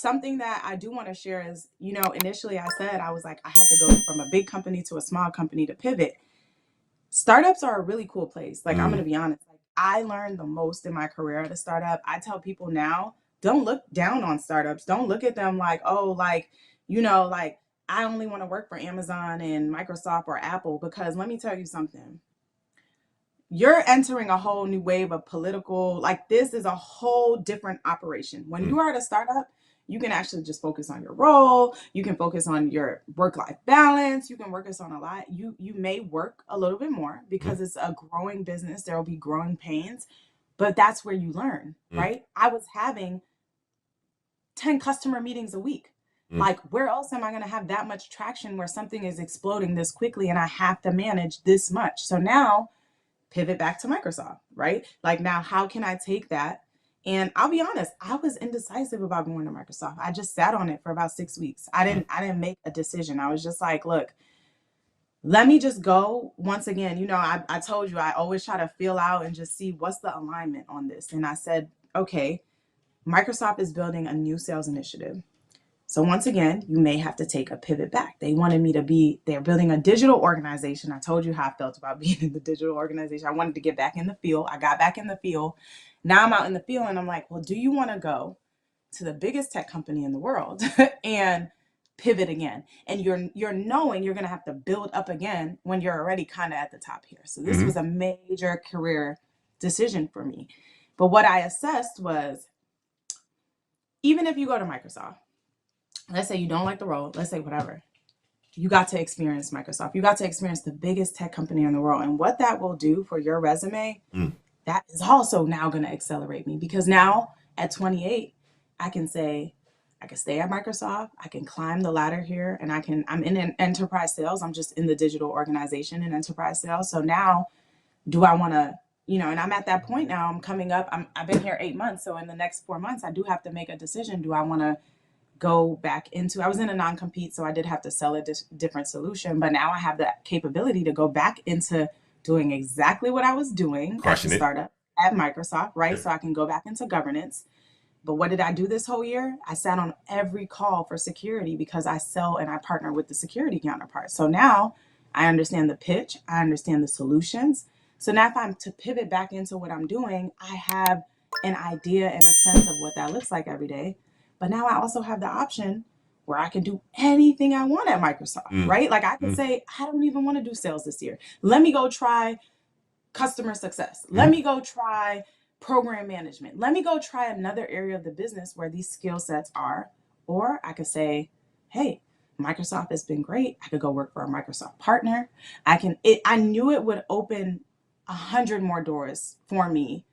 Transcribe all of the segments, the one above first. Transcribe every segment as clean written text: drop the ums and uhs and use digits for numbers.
something that I do want to share is, initially I said I was like, I had to go from a big company to a small company to pivot. Startups are a really cool place. Like, I'm going to be honest. Like, I learned the most in my career at a startup. I tell people now, don't look down on startups. Don't look at them like, oh, like, like I only want to work for Amazon and Microsoft or Apple, because let me tell you something. You're entering a whole new wave of political, like this is a whole different operation. When you are at a startup, you can actually just focus on your role. You can focus on your work-life balance. You can focus on a lot. You may work a little bit more because it's a growing business. There will be growing pains, but that's where you learn, right? I was having 10 customer meetings a week. Like, where else am I going to have that much traction where something is exploding this quickly and I have to manage this much? So now pivot back to Microsoft, right? Like, now how can I take that? And I'll be honest, I was indecisive about going to Microsoft. I just sat on it for about 6 weeks. I didn't make a decision. I was just like, look, let me just go. Once again, I told you I always try to feel out and just see what's the alignment on this. And I said, okay, Microsoft is building a new sales initiative. So once again, you may have to take a pivot back. They're building a digital organization. I told you how I felt about being in the digital organization. I wanted to get back in the field. I got back in the field. Now I'm out in the field and I'm like, well, do you want to go to the biggest tech company in the world and pivot again? And you're knowing you're going to have to build up again when you're already kind of at the top here. So this was a major career decision for me. But what I assessed was, even if you go to Microsoft, let's say you don't like the role, let's say whatever, you got to experience Microsoft. You got to experience the biggest tech company in the world. And what that will do for your resume, that is also now going to accelerate me, because now at 28, I can say, I can stay at Microsoft. I can climb the ladder here, and I'm in an enterprise sales. I'm just in the digital organization in enterprise sales. So now do I want to, and I'm at that point now. I'm coming up. I've been here 8 months. So in the next 4 months, I do have to make a decision. Do I want to go back into, I was in a non-compete, so I did have to sell a different solution, but now I have the capability to go back into doing exactly what I was doing at the startup at Microsoft, right? So I can go back into governance. But what did I do this whole year? I sat on every call for security, because I sell and I partner with the security counterparts. So now I understand the pitch, I understand the solutions. So now if I'm to pivot back into what I'm doing, I have an idea and a sense of what that looks like every day. But now I also have the option where I can do anything I want at Microsoft, right? Like, I can say, I don't even want to do sales this year. Let me go try customer success. Let me go try program management. Let me go try another area of the business where these skill sets are. Or I could say, hey, Microsoft has been great. I could go work for a Microsoft partner. I knew it would open 100 more doors for me.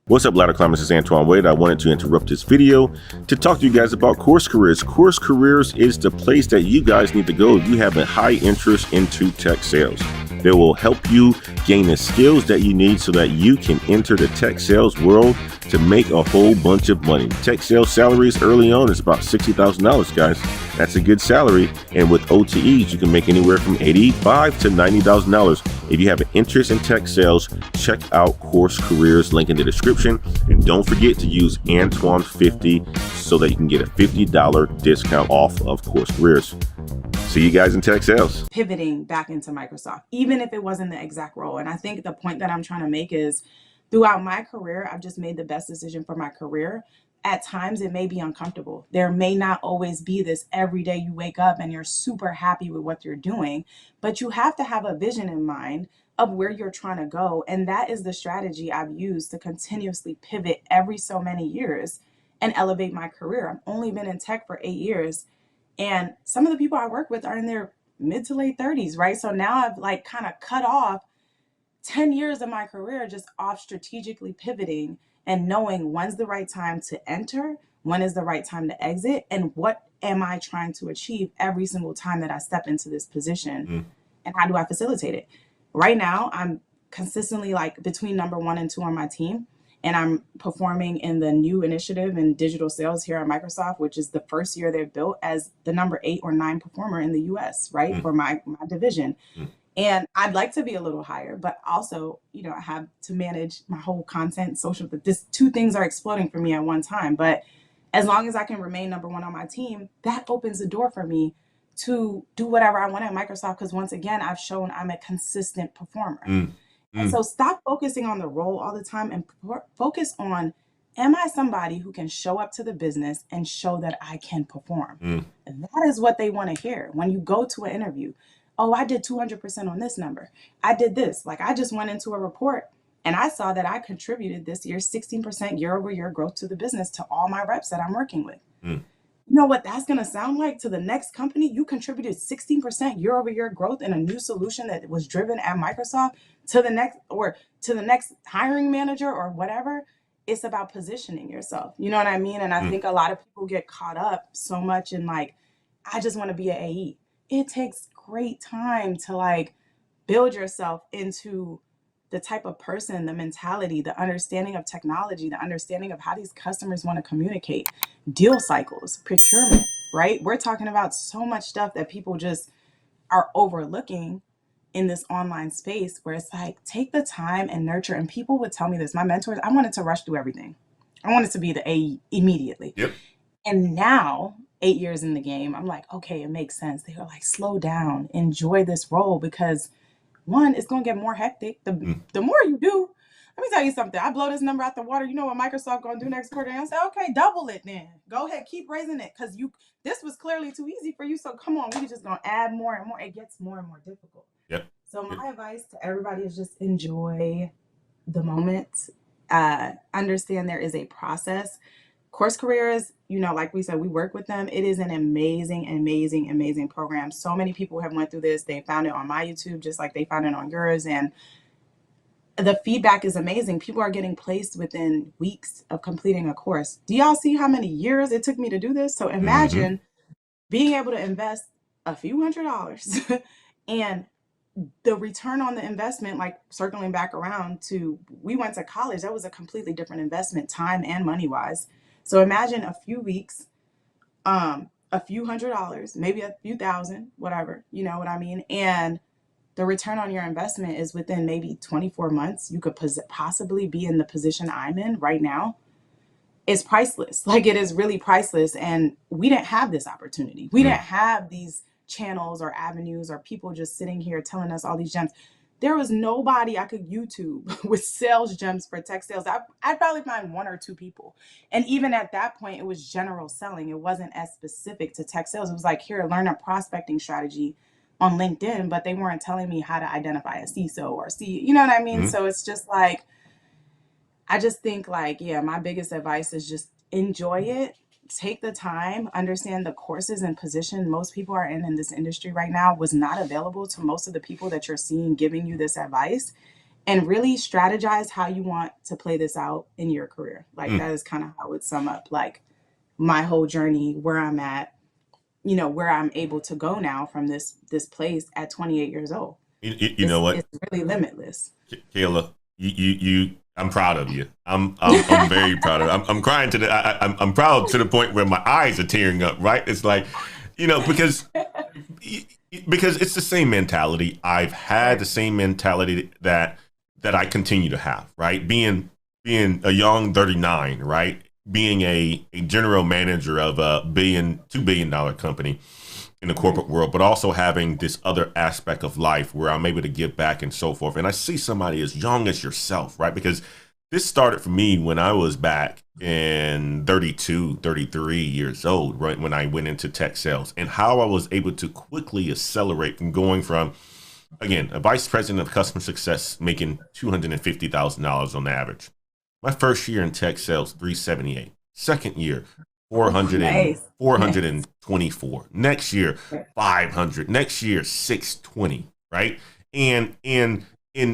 What's up, Ladder Climbers? This is Antoine Wade. I wanted to interrupt this video to talk to you guys about Course Careers. Course Careers is the place that you guys need to go if you have a high interest into tech sales. They will help you gain the skills that you need so that you can enter the tech sales world to make a whole bunch of money. Tech sales salaries early on is about $60,000, guys. That's a good salary. And with OTEs, you can make anywhere from $85,000 to $90,000. If you have an interest in tech sales, check out Course Careers, link in the description. And don't forget to use Antoine50 so that you can get a $50 discount off of Course Careers. See you guys in tech sales. Pivoting back into Microsoft, even if it wasn't the exact role. And I think the point that I'm trying to make is, throughout my career, I've just made the best decision for my career. At times, it may be uncomfortable. There may not always be this every day you wake up and you're super happy with what you're doing, but you have to have a vision in mind of where you're trying to go. And that is the strategy I've used to continuously pivot every so many years and elevate my career. I've only been in tech for 8 years. And some of the people I work with are in their mid to late 30s, right? So now I've like kind of cut off 10 years of my career just off strategically pivoting and knowing when's the right time to enter, when is the right time to exit, and what am I trying to achieve every single time that I step into this position, and how do I facilitate it? Right now, I'm consistently like between number 1 and 2 on my team. And I'm performing in the new initiative in digital sales here at Microsoft, which is the first year they've built, as the number 8 or 9 performer in the US, right? For my division. And I'd like to be a little higher, but also, I have to manage my whole content, social, this 2 things are exploding for me at one time. But As long as I can remain number one on my team, that opens the door for me to do whatever I want at Microsoft. Because once again, I've shown I'm a consistent performer. Mm, And mm, so stop focusing on the role all the time and focus on, am I somebody who can show up to the business and show that I can perform? mm, And that is what they want to hear when you go to an interview. Oh, I did 200% on this number. I did this. Like I just went into a report and I saw that I contributed this year 16% year over year growth to the business to all my reps that I'm working with. mm. You know what that's going to sound like to the next company? You contributed 16% year over year growth in a new solution that was driven at Microsoft to the next, or to the next hiring manager or whatever. It's about positioning yourself. You know what I mean? And I Mm. think a lot of people get caught up so much in like, I just want to be an AE. It takes great time to like build yourself into the type of person, the mentality, the understanding of technology, the understanding of how these customers want to communicate, deal cycles, procurement, right? We're talking about so much stuff that people just are overlooking in this online space where it's like, take the time and nurture. And people would tell me this, my mentors, I wanted to rush through everything. I wanted to be the AE immediately. Yep. And now, 8 years in the game, I'm like, okay, it makes sense. They were like, slow down, enjoy this role because one, it's gonna get more hectic. Mm. The more you do, let me tell you something. I blow this number out the water. You know what Microsoft gonna do next quarter? And I say, okay, double it then. Go ahead, keep raising it. Cause this was clearly too easy for you. So come on, we just gonna add more and more. It gets more and more difficult. Yep. So Yep. my advice to everybody is just enjoy the moment. Understand there is a process. Course Careers, like we said, we work with them. It is an amazing, amazing, amazing program. So many people have went through this. They found it on my YouTube, just like they found it on yours. And the feedback is amazing. People are getting placed within weeks of completing a course. Do y'all see how many years it took me to do this? So Mm-hmm. imagine being able to invest a few $100s and the return on the investment, like circling back around to, we went to college, that was a completely different investment, time and money wise. So imagine a few weeks, a few $100s, maybe a few thousand, whatever, you know what I mean? And the return on your investment is within maybe 24 months. You could possibly be in the position I'm in right now. It's priceless. Like it is really priceless. And we didn't have this opportunity. We Mm. didn't have these channels or avenues or people just sitting here telling us all these gems. There was nobody I could YouTube with sales gems for tech sales. I'd probably find one or two people. And even at that point, it was general selling. It wasn't as specific to tech sales. It was like, here, learn a prospecting strategy on LinkedIn, but they weren't telling me how to identify a CISO or C, you know what I mean? Mm. So it's just like, I just think like, yeah, my biggest advice is just enjoy it. Take the time, understand the courses and position most people are in this industry right now was not available to most of the people that you're seeing giving you this advice, and really strategize how you want to play this out in your career. Like Mm. that is kind of how I would sum up like my whole journey, where I'm at, where I'm able to go now from this place at 28 years old. You know It's what, really limitless. Kayla, I'm proud of you. I'm very proud of. I'm crying to the. I'm proud to the point where my eyes are tearing up. Right? It's like, because it's the same mentality. I've had Right. the same mentality that I continue to have. Right? Being a young 39. Right? Being a general manager of a $2 billion company in the Right. corporate world, but also having this other aspect of life where I'm able to give back and so forth. And I see somebody as young as yourself, right? Because this started for me when I was back in 32, 33 years old, right? When I went into tech sales, and how I was able to quickly accelerate from going from, again, a vice president of customer success making $250,000 on average. My first year in tech sales, 378. Second year, 400 and Nice. Nice. 424. Next year, 500. Next year, 620. Right? And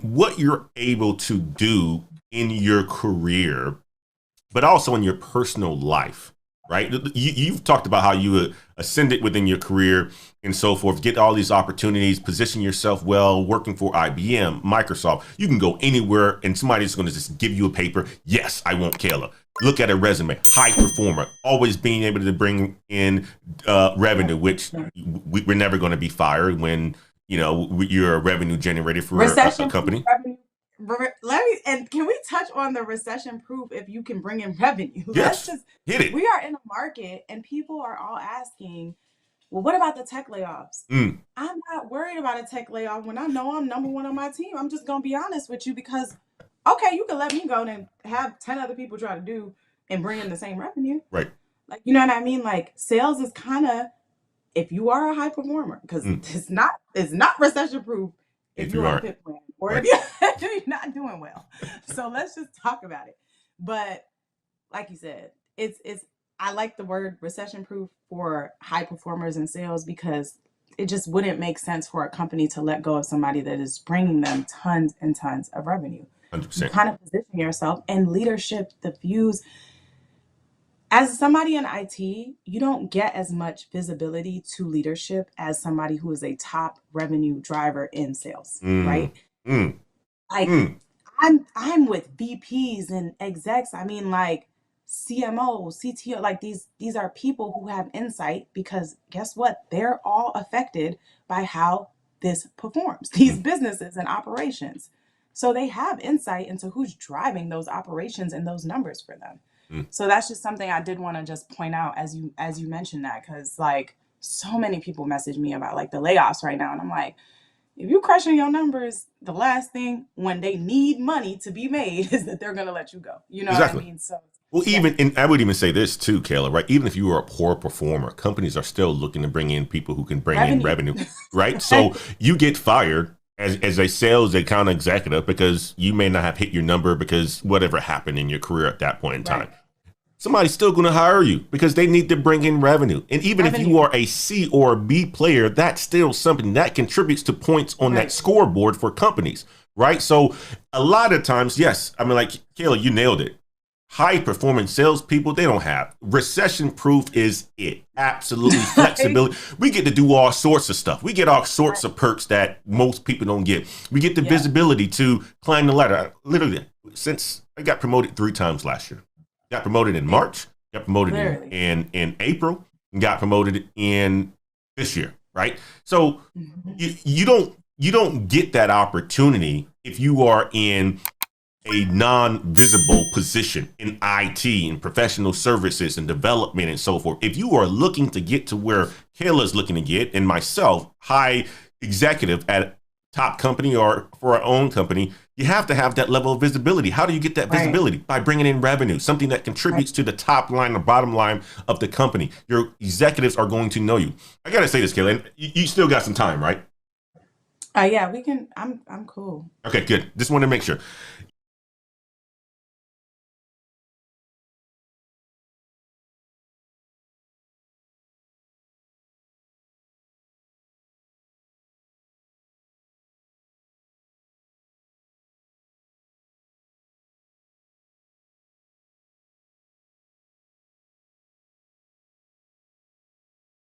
what you're able to do in your career, but also in your personal life. Right? You've talked about how you ascended within your career and so forth, get all these opportunities, position yourself well, working for IBM, Microsoft. You can go anywhere and somebody's going to just give you a paper. Yes, I want Kayla. Look at a resume, high performer, always being able to bring in revenue, which we're never going to be fired when, you're a revenue generator for a Recession proof company. and can we touch on the recession proof if you can bring in revenue? Let's Yes, just, hit it. we are in a market and people are all asking, well, what about the tech layoffs? Mm, I'm not worried about a tech layoff when I know I'm number one on my team. I'm just gonna be honest with you because okay, you can let me go and have 10 other people try to do and bring in the same revenue. right. Like, you know what I mean? Like sales is kind of, if you are a high performer, because Mm, it's not recession proof if if you're you on a aren't, pit plan or if right. you're not doing well. So let's just talk about it. But like you said, it's I like the word recession proof for high performers in sales because it just wouldn't make sense for a company to let go of somebody that is bringing them tons and tons of revenue. You 100%. kind of position yourself and leadership, the views. As somebody in IT, you don't get as much visibility to leadership as somebody who is a top revenue driver in sales, Mm, right? mm, Like mm. I'm with VPs and execs. I mean, like CMO, CTO, like these are people who have insight because guess what? They're all affected by how this performs, these Mm, businesses and operations. So they have insight into who's driving those operations and those numbers for them. mm. So that's just something I did want to just point out as you mentioned that because like so many people message me about like the layoffs right now and I'm like if you crushing your numbers, the last thing when they need money to be made is that they're gonna let you go. You know what I Exactly. mean? So Well, yeah, even, and I would even say this too, Kayla, right? Even if you are a poor performer, companies are still looking to bring in people who can bring in revenue. revenue, right? So you get fired as a sales account executive because you may not have hit your number because whatever happened in your career at that point in time. Right. Somebody's still going to hire you because they need to bring in revenue. And even if you Revenue. are a C or a B player, that's still something that contributes to points on that Right. scoreboard for companies, right? So a lot of times, yes, I mean, like Kayla, you nailed it. High performance salespeople, they don't have recession proof is it. Absolutely Like, flexibility. We get to do all sorts of stuff. We get all sorts right. of perks that most people don't get. We get the Yeah. visibility to climb the ladder. Literally, since I got promoted 3 times last year. Got promoted in It March, got promoted literally. in April, and got promoted in this year, right? So Mhm. you don't get that opportunity if you are in a non-visible position in IT and professional services and development and so forth. If you are looking to get to where Kayla's looking to get, and myself, high executive at top company or for our own company, you have to have that level of visibility. How do you get that Right. visibility? By bringing in revenue, something that Right. contributes to the top line or bottom line of the company. Your executives are going to know you. I gotta say this, Kayla, and you still got some time, right? Yeah, we can. I'm cool. Okay, good. Just want to make sure.